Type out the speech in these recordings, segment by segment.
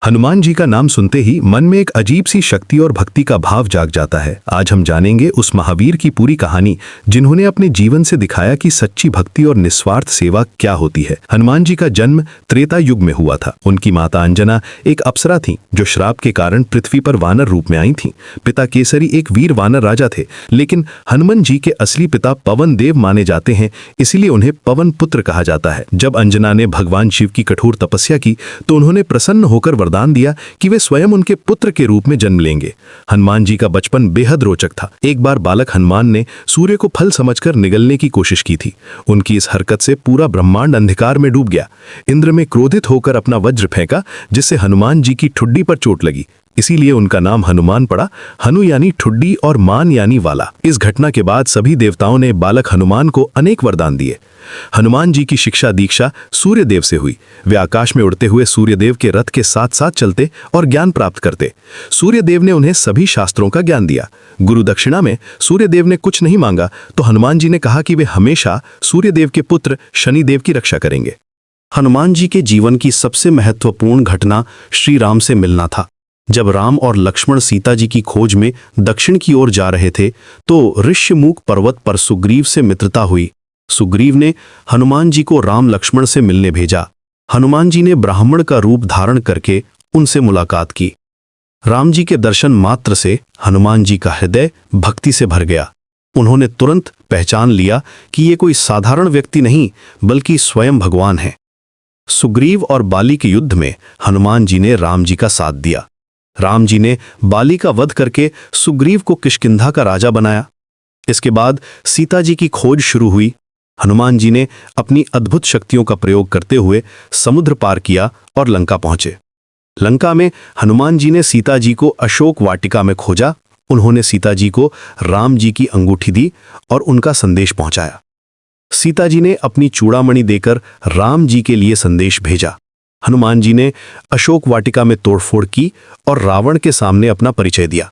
हनुमान जी का नाम सुनते ही मन में एक अजीब सी शक्ति और भक्ति का भाव जाग जाता है। आज हम जानेंगे उस महावीर की पूरी कहानी, जिन्होंने अपने जीवन से दिखाया कि सच्ची भक्ति और निस्वार्थ सेवा क्या होती है। हनुमान जी का जन्म त्रेता युग में हुआ था। उनकी माता अंजना एक अप्सरा थीं, जो श्राप के कारण पृथ्वी पर वानर रूप में आई थीं। पिता केसरी एक वीर वानर राजा थे, लेकिन हनुमान जी के असली पिता पवन देव माने जाते हैं, इसीलिए उन्हें पवन पुत्र कहा जाता है। जब अंजना ने भगवान शिव की कठोर तपस्या की तो उन्होंने प्रसन्न होकर वरदान दिया कि वे स्वयं उनके पुत्र के रूप में जन्म लेंगे। हनुमान जी का बचपन बेहद रोचक था। एक बार बालक हनुमान ने सूर्य को फल समझकर निगलने की कोशिश की थी। उनकी इस हरकत से पूरा ब्रह्मांड अंधकार में डूब गया। इंद्र में क्रोधित होकर अपना वज्र फेंका, जिससे हनुमान जी की ठुड्डी पर चोट लगी। इसीलिए उनका नाम हनुमान पड़ा। हनु यानी ठुड्डी और मान यानी वाला। इस घटना के बाद सभी देवताओं ने बालक हनुमान को अनेक वरदान दिए। हनुमान जी की शिक्षा दीक्षा सूर्यदेव से हुई। वे आकाश में उड़ते हुए सूर्यदेव के रथ के साथ साथ चलते और ज्ञान प्राप्त करते। सूर्यदेव ने उन्हें सभी शास्त्रों का ज्ञान दिया। गुरु दक्षिणा में सूर्यदेव ने कुछ नहीं मांगा तो हनुमान जी ने कहा कि वे हमेशा सूर्यदेव के पुत्र शनिदेव की रक्षा करेंगे। हनुमान जी के जीवन की सबसे महत्वपूर्ण घटना श्री राम से मिलना था। जब राम और लक्ष्मण सीता जी की खोज में दक्षिण की ओर जा रहे थे तो ऋष्यमुख पर्वत पर सुग्रीव से मित्रता हुई। सुग्रीव ने हनुमान जी को राम लक्ष्मण से मिलने भेजा। हनुमान जी ने ब्राह्मण का रूप धारण करके उनसे मुलाकात की। राम जी के दर्शन मात्र से हनुमान जी का हृदय भक्ति से भर गया। उन्होंने तुरंत पहचान लिया कि ये कोई साधारण व्यक्ति नहीं, बल्कि स्वयं भगवान है। सुग्रीव और बाली के युद्ध में हनुमान जी ने राम जी का साथ दिया। राम जी ने बाली का वध करके सुग्रीव को किष्किंधा का राजा बनाया। इसके बाद सीता जी की खोज शुरू हुई। हनुमान जी ने अपनी अद्भुत शक्तियों का प्रयोग करते हुए समुद्र पार किया और लंका पहुंचे। लंका में हनुमान जी ने सीता जी को अशोक वाटिका में खोजा। उन्होंने सीता जी को राम जी की अंगूठी दी और उनका संदेश पहुंचाया। सीता जी ने अपनी चूड़ामणि देकर राम जी के लिए संदेश भेजा। हनुमान जी ने अशोक वाटिका में तोड़फोड़ की और रावण के सामने अपना परिचय दिया।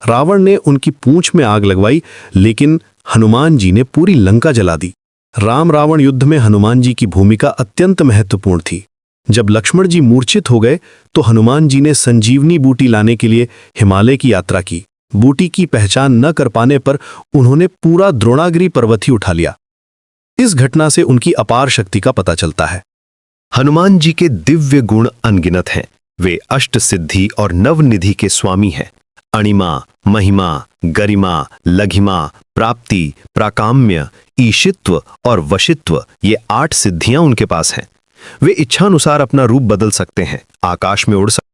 रावण ने उनकी पूंछ में आग लगवाई, लेकिन हनुमान जी ने पूरी लंका जला दी। राम रावण युद्ध में हनुमान जी की भूमिका अत्यंत महत्वपूर्ण थी। जब लक्ष्मण जी मूर्छित हो गए तो हनुमान जी ने संजीवनी बूटी लाने के लिए हिमालय की यात्रा की। बूटी की पहचान न कर पाने पर उन्होंने पूरा द्रोणागिरी पर्वत ही उठा लिया। इस घटना से उनकी अपार शक्ति का पता चलता है। हनुमान जी के दिव्य गुण अनगिनत हैं। वे अष्ट सिद्धि और नवनिधि के स्वामी हैं। अणिमा, महिमा, गरिमा, लघिमा, प्राप्ति, प्राकाम्य, ईशित्व और वशित्व, ये 8 सिद्धियां उनके पास हैं। वे इच्छानुसार अपना रूप बदल सकते हैं, आकाश में उड़ सकते हैं।